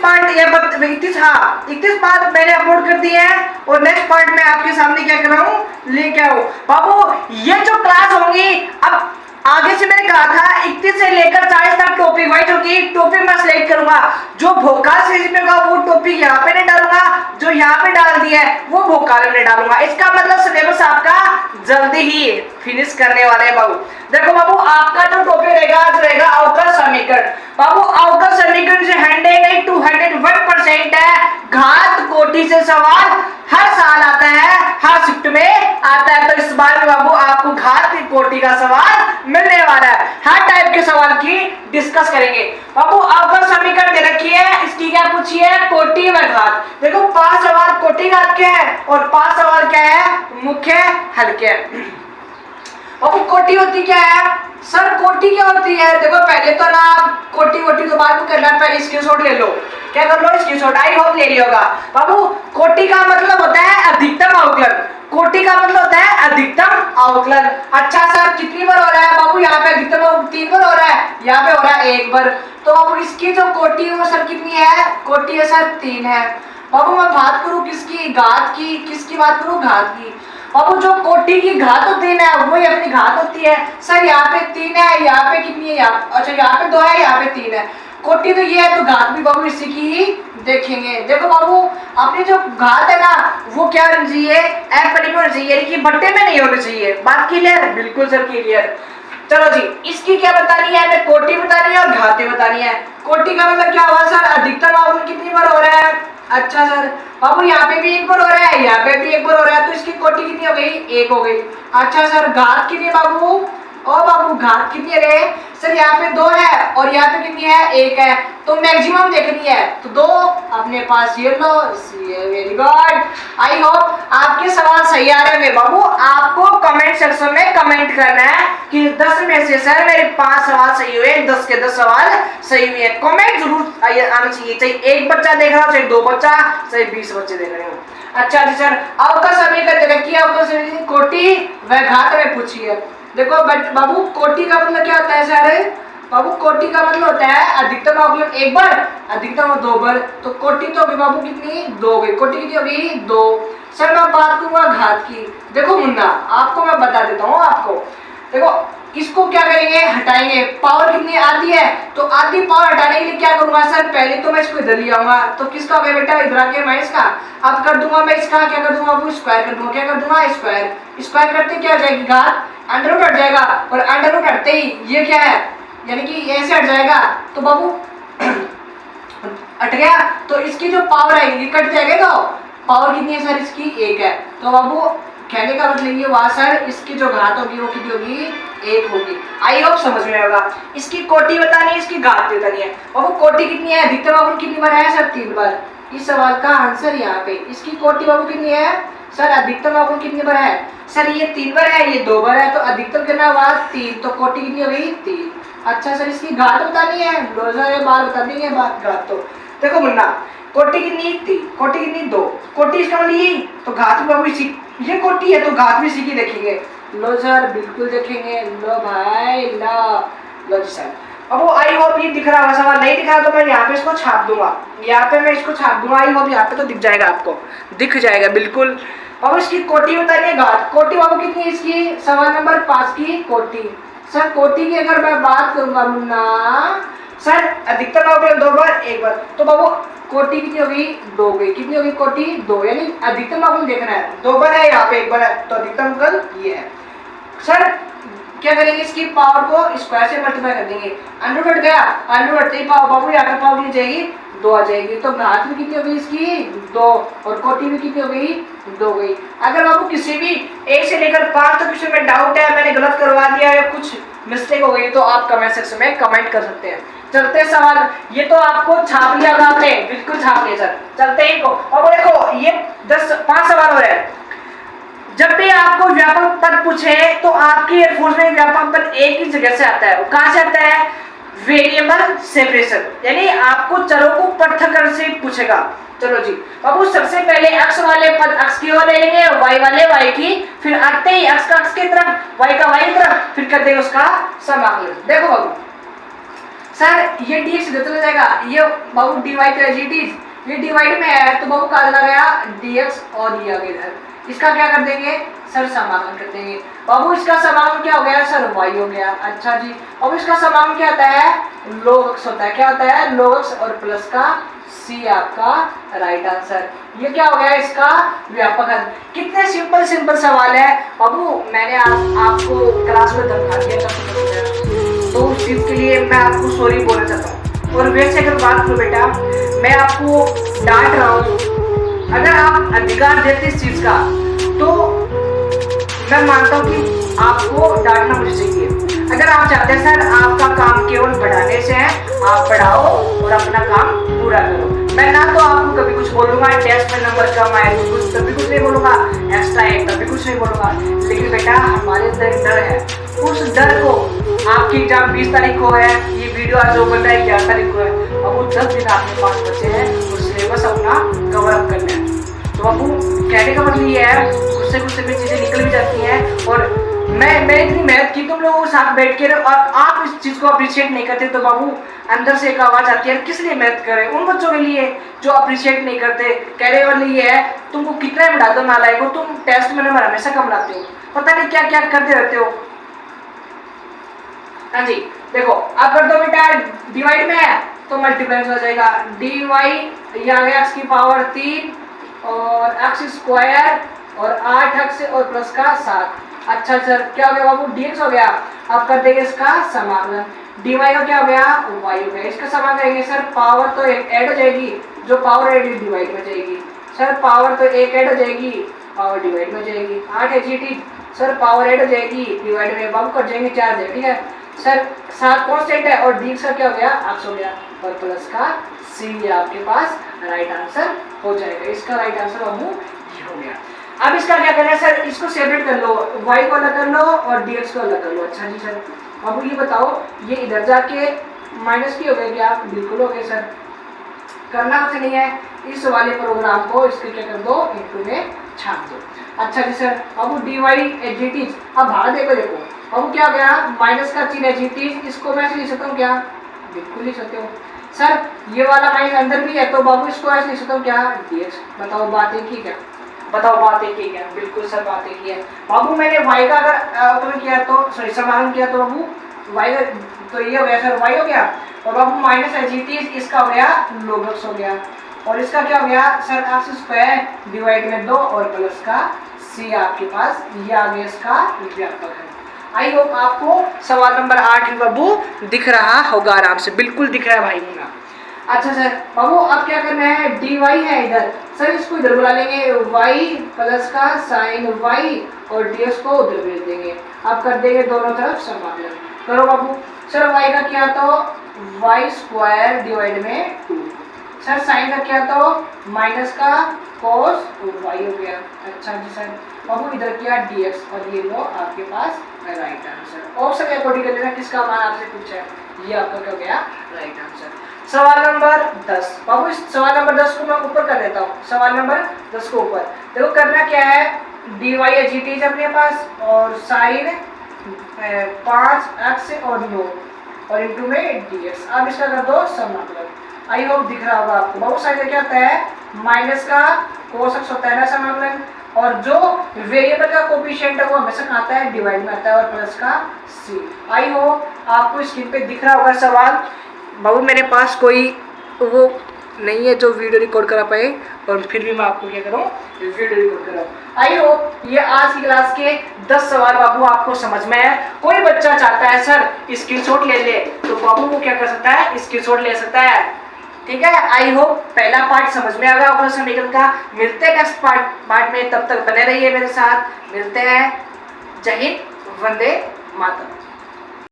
Part या 31, हाँ 31 part मैंने अपलोड कर दिए हैं और नेक्स्ट पार्ट में आपके सामने क्या कर रहा हूँ लेके आओ। बाबू ये जो क्लास होंगी, अब आगे से मैंने कहा था 31 से लेकर 40 तक टॉपिक वाइज होगी। टॉपिक मैं सिलेक्ट करूंगा, जो भोकाल सीरीज में होगा वो टॉपिक यहाँ पे नहीं डालूंगा, जो यहाँ पे डाल दिया है वो भोकाल में डालूंगा। इसका मतलब सिलेबस आपका जल्दी ही फिनिश करने वाले हैं बाबू। देखो बाबू आपका जो टॉपिक रहेगा अवकल समीकरण। बाबू अवकल समीकरण से 100 to 101% है। घात कोटि से सवाल हर साल आता है, हर शिफ्ट में आता है, तो इस बार में बाबू आपको घात कोटि का सवाल मिलने वाला है। हर टाइप के सवाल की डिस्कस करेंगे। बाबू अवकल समीकरण दे रखी है, इसकी क्या पूछी है, कोटि व घात। देखो 5 सवाल कोटि घात के हैं और 5 सवाल क्या है, मुख्य हल के। बाबू कोटि होती क्या है सर, कोटि क्या होती है? देखो पहले तो ना कोटि वोटि तो बाद में करना, पहले स्क्रीनशॉट ले लो। क्या कर लो, स्क्रीनशॉट, आई होप ले लिया होगा। बाबू कोटि का मतलब होता है अधिकतम अवकलन। कोटि का मतलब होता है अधिकतम अवकलन। अच्छा सर कितनी बार हो रहा है? बाबू यहाँ पे अधिकतम 3 बार हो रहा है, यहाँ पे हो रहा है 1 बार। तो बाबू इसकी जो कोटि है वो सर कितनी है? कोटि है सर 3 है। बाबू मैं बात करूँ किसकी, घात की, किसकी बात करूँ, घात की। बाबू जो कोटि की घात होती है ना वही अपनी घात होती है। सर यहाँ पे 3 है, यहाँ पे कितनी है, अच्छा यहाँ पे 2 है, यहाँ पे 3 है। कोटि तो ये है तो घात भी बाबू इसी की ही देखेंगे। देखो बाबू अपनी जो घात है ना वो क्या होनी चाहिए, एफ परिमेय होनी चाहिए, यानी कि बट्टे में नहीं होनी चाहिए। बात क्लियर? बिल्कुल सर क्लियर। चलो जी इसकी क्या बतानी है, हमें कोटि बतानी है और घातें बतानी है। कोटि का मतलब क्या हुआ सर, अधिकतम अवकलन कितनी बार हो रहा है। अच्छा सर बाबू यहाँ पे भी 1 बार हो रहा है, यहाँ पे भी 1 बार हो रहा है, तो इसकी कोटि कितनी हो गई, 1 हो गई। अच्छा सर घात कितनी है बाबू, और बाबू घात कितनी है सर, यहाँ पे 2 है और यहाँ पे कितनी है, 1 है, तो मैक्सिमम देखनी है तो 2 अपने पास ये लो। वेरी गुड, आई होप आपके सवाल सही आ रहे हैं बाबू। आपको कमेंट सेक्शन में कमेंट करना है कि 10 में से सर मेरे 5 सवाल सही हुए, 10 के 10 सवाल सही हुए। कमेंट जरूर आना चाहिए, चाहे 1 बच्चा देख रहा हो, चाहे 2 बच्चा, चाहे 20 बच्चे देख रहे हो। अच्छा जी सर अवकल समीकरण रखिए, अवकल समीकरण कोटि व घात में पूछी है। देखो बाबू कोटि का मतलब क्या होता है सर, बाबू कोटि का मतलब होता है अधिकतम अवकलन 1 बार, अधिकतम 2 बार, तो कोटि तो होगी बाबू कितनी, 2 गई। कोटि कितनी होगी, 2। सर मैं बात करूंगा घात की। देखो मुन्ना आपको मैं बता देता हूँ आपको, देखो इसको क्या करेंगे, हटाएंगे। पावर कितनी आती है, तो आधी पावर हटाने के लिए क्या करूंगा सर, पहले तो मैं इसको इधर ले आऊंगा, तो किसका हो गया बेटा, इधर आके मैं इसका, अब कर दूंगा मैं इसका, क्या कर दूंगा, स्क्वायर कर दूंगा, क्या कर दूंगा, स्क्वायर। स्क्वायर करते क्या हो जाएगी, घात अंडर रूट हट जाएगा, और अंडर रूट हटते ही ये क्या है, यानी कि ऐसे हट जाएगा, तो बाबू हट गया, तो इसकी जो पावर आएगी कट जाएगा। तो पावर कितनी है सर इसकी, 1 है, तो बाबू कहने का मतलब ये हुआ सर इसकी जो घात होगी वो कितनी होगी, 1 होगी। आई होप समझ में आएगा। इसकी कोटि बतानी है, इसकी घात बतानी है। बाबू कोटि कितनी है, अधिकतम अवकलन कितनी बार है सर, 3 बार। इस सवाल का आंसर यहाँ पे, इसकी कोटि बाबू कितनी है सर, अधिकतम अवकलन कितनी बार है सर, ये 3 बार है, ये 2 बार है, तो अधिकतम कितना हुआ, 3, तो कोटि कितनी हो गई, 3। अच्छा सर इसकी घात बतानी है, 2000 बार बता देंगे बात घात। तो देखो मुन्ना कोटि कितनी थी, कोटि कितनी 2, कोटि इसका मतलब ये, तो घात बाबू इसी, ये कोटि है तो घात भी इसी की देखेंगे। लो सर बिल्कुल देखेंगे, लो भाई लो जी सर। अब वो आई होप ये दिख रहा है, सवाल नहीं दिख रहा तो मैं यहाँ पे इसको छाप दूंगा, यहाँ पे मैं इसको छाप दूंगा। आई होप यहाँ पे तो दिख जाएगा, आपको दिख जाएगा बिल्कुल। बाबू इसकी कोटि बताइए, घात कोटि बाबू कितनी है इसकी, सवाल नंबर 5 की कोटि। सर कोटि की अगर मैं बात करूंगा मुन्ना सर, अधिकतम अवकलन 2 बार 1 बार, तो बाबू कोटि कितनी होगी, 2 गई। कितनी होगी कोटि, 2, यानी अधिकतम अवकलन देखना है, 2 बार है यहाँ पे 1 बार है, तो अधिकतम अवकलन ये है। सर क्या करेंगे, इसकी पावर को स्क्वायर से मल्टीप्लाई कर देंगे, अंडर हट गया, अंडर हटते ही पावर बाबू यहाँ पे पावर कितनी जाएगी, 2 आ जाएगी, तो घात भी कितनी हो गई इसकी, 2, और कोटि भी कितनी हो गई, 2 गई। अगर बाबू किसी भी 1 से लेकर 5 तक किसी में डाउट है, मैंने गलत करवा दिया या कुछ मिस्टेक हो गई, तो आप कमेंट सेक्शन में कमेंट कर सकते हैं। चलते सवाल, ये तो आपको छाप लिया आपने, बिल्कुल छाप लिया सर। चलते ही को, और देखो ये 5 सवाल हो रहे हैं। जब भी आपको व्यापक पद पूछे तो आपके एयरफोर्स में व्यापक पद एक ही जगह से आता है, वो कहां से आता है, वेरिएबल सेपरेशन, यानी आपको चरों को पृथक से पूछेगा। चलो जी बाबू सबसे पहले अक्ष वाले पद अक्ष की ओर ले लेंगे, वाई वाले वाई की, फिर आते ही अक्ष का अक्ष की तरफ, वाई का वाई की तरफ, फिर कर देंगे उसका समाकलन। देखो बाबू सर ये डी इधर चला जाएगा, ये बाबू डिवाइड है जी टी, ये डिवाइड में है तो बाबू कहा चला गया डीएक्स और ये आ गया इधर। इसका क्या कर देंगे सर समाकलन कर देंगे। बाबू इसका समाकलन क्या हो गया सर वाई हो गया। अच्छा जी, अब इसका समाकलन क्या होता है log x होता है। क्या होता है log x और प्लस का सी आपका राइट आंसर। ये क्या हो गया इसका व्यापक हल। कितने सिंपल सिंपल सवाल है बाबू, मैंने आपको क्लास में धमका दिया था, तो उस चीज के लिए मैं आपको सॉरी बोलना चाहता हूँ। और वैसे अगर बात करूँ बेटा, मैं आपको डांट रहा हूँ, अगर आप अधिकार देते इस चीज का तो मैं मानता हूँ कि आपको डांटना मुझे चाहिए। अगर आप चाहते हैं सर आपका काम केवल पढ़ाने से है, आप पढ़ाओ और अपना काम पूरा करो। मैं ना तो आपको कभी कुछ बोलूंगा टेस्ट में नंबर कम आए तो कुछ कभी कुछ नहीं बोलूंगा, एक्स्ट्रा है कभी कुछ नहीं बोलूंगा। लेकिन बेटा हमारे अंदर एक डर है, उस डर को आपकी एग्जाम 20 तारीख को है, ये वीडियो आज ओपन है 11 तारीख को है, अब वो 10 दिन आपके पास बचे हैं तो सिलेबस अपना कवर अप करना है। तो बाबू कहने का मतलब ये है, गुस्से गुस्से में चीजें निकल भी जाती हैं। और मैं इतनी मेहनत की तुम लोगों के साथ बैठ के और आप इस चीज को अप्रिशिएट नहीं करते तो बाबू अंदर से एक आवाज आती है किस लिए मेहनत करें, उन बच्चों के लिए जो अप्रिशिएट नहीं करते। कहने वाले ये है तुमको कितना भी बढ़ा दो नालायक हो, तुम टेस्ट में नंबर हमेशा कम लाते हो, पता नहीं क्या क्या करते रहते हो। हाँ जी देखो आप कर दो बेटा, डिवाइड में है तो मल्टीप्लाई हो जाएगा, डी वाई या एक्स की पावर 3 और एक्स स्क्वायर और 8x और प्लस का 7। अच्छा सर क्या हो गया बाबू dx हो गया। अब कर देंगे इसका समाकलन, dy का क्या हो गया y हो गया। इसका समाकलन करेंगे सर, पावर तो ऐड हो जाएगी, जो पावर ऐड डिवाइड में जाएगी सर, पावर तो एक ऐड हो जाएगी पावर डिवाइड में जाएगी। 8 है जी सर, पावर ऐड हो जाएगी डिवाइड में बाबू कर जाएंगे 4 है, ठीक है सर। 7 कांस्टेंट है और dx का क्या हो गया x हो गया और प्लस का c आपके पास राइट आंसर हो जाएगा। इसका राइट आंसर बाबू ये हो गया। अब इसका क्या करना है सर, इसको सेपरेट कर लो, y को अलग कर लो और dx को अलग कर लो। अच्छा जी सर, अब ये बताओ ये इधर जाके माइनस की हो गया क्या, बिल्कुल हो गया सर। करना कुछ नहीं है, इस वाले प्रोग्राम को इसके क्या कर दो इनटू में छाप दो। अच्छा जी सर, अब dy dt, अब बाहर देखो अब क्या हो गया माइनस का चिन्ह है gt, इसको मैं ऐसे लिख सकता हूँ क्या, बिल्कुल लिख सकते हो सर। ये वाला माइनस अंदर भी है तो बाबू इसको ऐसे लिख सकता हूँ क्या dx। बताओ बात एक ही क्या, बताओ बात एक ही क्या, बिल्कुल सर बात एक ही है बाबू। मैंने y का अगर अवकलन किया तो सॉरी समाकलन किया तो बाबू y का तो ये हो गया सर y हो गया और बाबू माइनस है gt, इसका हो गया log x हो गया और इसका क्या हो गया सर x स्क्वायर डिवाइड में 2 और प्लस का c आपके पास, ये आ गया इसका व्यापक है। आई होप आपको सवाल नंबर 8 बाबू दिख रहा होगा, आराम से बिल्कुल दिख रहा है भाई मुन्ना। अच्छा सर बाबू अब क्या करना है, dy है इधर सर, इसको इधर बुला लेंगे y प्लस का साइन y और dx को उधर भेज देंगे। अब कर देंगे दोनों तरफ समाकलन, करो बाबू। सर y का क्या तो y स्क्वायर डिवाइड में 2 सर, साइन का क्या तो माइनस का cos y हो गया। अच्छा जी सर, बाबू इधर किया dx और ये लो आपके पास राइट आंसर। ऑप्शन के अकॉर्डिंग कर लेना किसका मान आपसे पूछा है, ये आपका क्या हो गया राइट आंसर। सवाल नंबर 10 बाबू, इस सवाल नंबर 10 को मैं ऊपर कर देता हूँ, सवाल नंबर 10 को ऊपर देखो। करना क्या है, dy या gt अपने पास और साइन 5x और 9 और इंटू में dx। अब इसका कर दो समाकलन, आई होप दिख रहा होगा आपको। बाबू साइन क्या होता है माइनस का cos x होता है ना समाकलन, और जो वेरिएबल का कोफिशिएंट है वो हमेशा आता है डिवाइड में आता है और प्लस का c। आई होप आपको स्क्रीन पे दिख रहा होगा सवाल। बाबू मेरे पास कोई वो नहीं है जो वीडियो रिकॉर्ड करा पाए और फिर भी मैं आपको क्या करूँ वीडियो रिकॉर्ड कराऊँ। आई होप ये आज की क्लास के 10 सवाल बाबू आपको समझ में है। कोई बच्चा चाहता है सर स्क्रीनशॉट ले ले तो बाबू वो क्या कर सकता है स्क्रीनशॉट ले सकता है, ठीक है। आई होप पहला पार्ट समझ में आ गया ऑपरेशन निकल का। मिलते हैं नेक्स्ट पार्ट में, तब तक बने रहिए मेरे साथ। मिलते हैं, जय हिंद, वंदे मातरम।